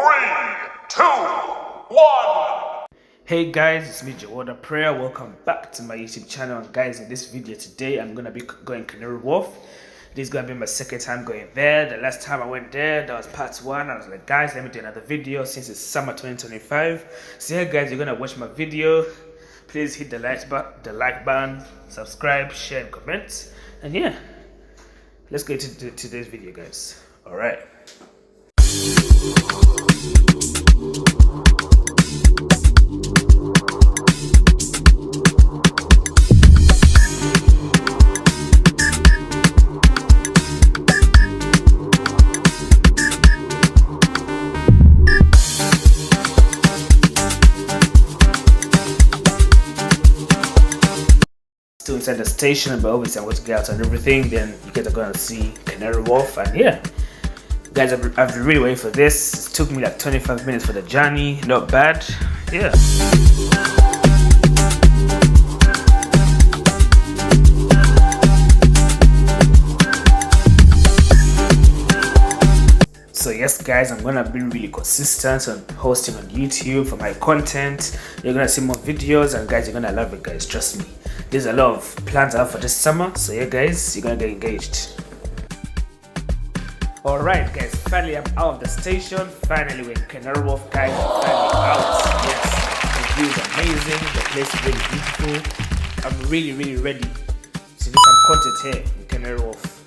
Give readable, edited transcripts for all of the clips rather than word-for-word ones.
2, 1. Hey guys, it's me Jawada Prayer. Welcome back to my YouTube channel. And guys, in this video today I'm gonna be going Canary Wharf. This is gonna be my second time going there. The last time I went there, that was part 1. I was like, guys, let me do another video since it's summer 2025. So yeah guys, you're gonna watch my video. Please hit the like button, subscribe, share and comment. And yeah, let's get to today's video guys. Alright. Still inside the station, but obviously I'm going to get out and everything. Then you guys are going to see Canary Wharf. And yeah, guys, I've been really waiting for this. It took me like 25 minutes for the journey. Not bad. Yeah. So yes guys, I'm gonna be really consistent on posting on YouTube for my content. You're gonna see more videos, and guys, you're gonna love it guys, trust me. There's a lot of plans out for this summer, so yeah guys, you're gonna get engaged. Alright guys, finally I'm out of the station. Finally we're in Canary Wharf guys, I'm finally out. Yes, the view is amazing, the place is really beautiful. I'm really ready to do some content here in Canary Wharf.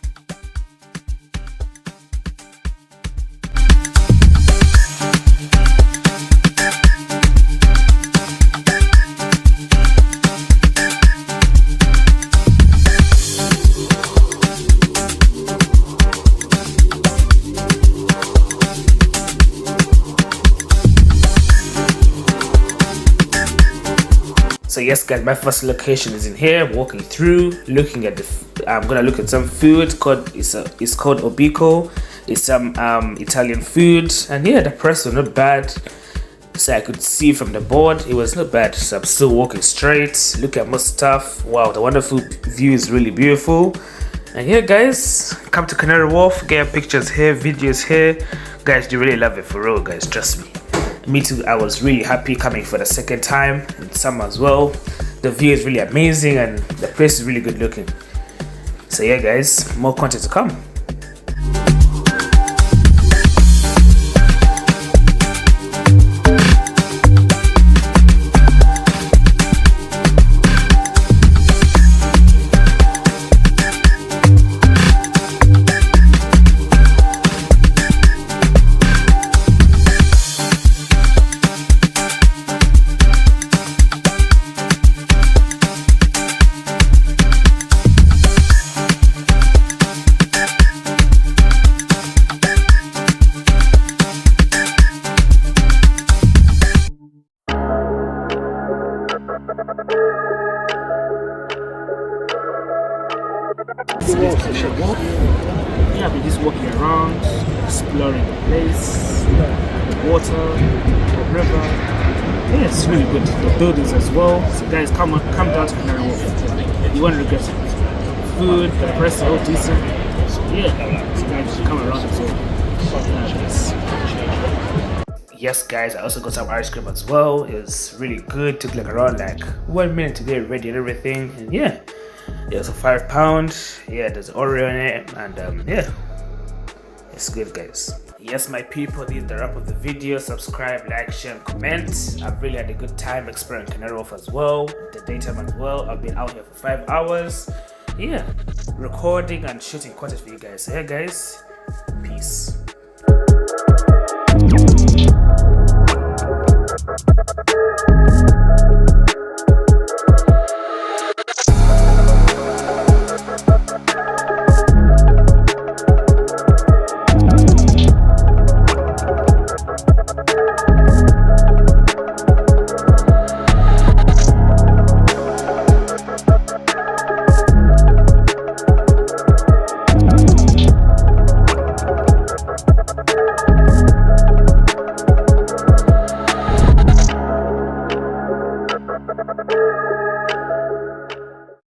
So yes guys, my first location is in here. Walking through, looking at I'm gonna look at some food. It's called Obico. It's some Italian food, and yeah, the price was not bad. So I could see from the board, it was not bad. So I'm still walking straight, look at more stuff. Wow, the wonderful view is really beautiful. And yeah guys, come to Canary Wharf, get pictures here, videos here. Guys, you really love it for real guys, trust me. Me too, I was really happy coming for the second time in summer as well. The view is really amazing and the place is really good looking. So yeah guys, more content to come. Yeah, we're just walking around, exploring the place, the water, the river. Yeah, it's really good. The buildings as well. So guys, come down to Canary Wharf. You won't regret it. Food, the price is all decent. Yeah, so guys, come around as well. Yes guys, I also got some ice cream as well. It was really good. Took like around like 1 minute to get ready and everything. And yeah. It was a £5. Yeah, there's Oreo in it, and yeah, it's good guys. Yes my people, this is the wrap of the video. Subscribe, like, share and comment. I've really had a good time exploring Canary Wharf as well, the daytime as well. I've been out here for 5 hours, yeah, recording and shooting content for you guys. So yeah guys,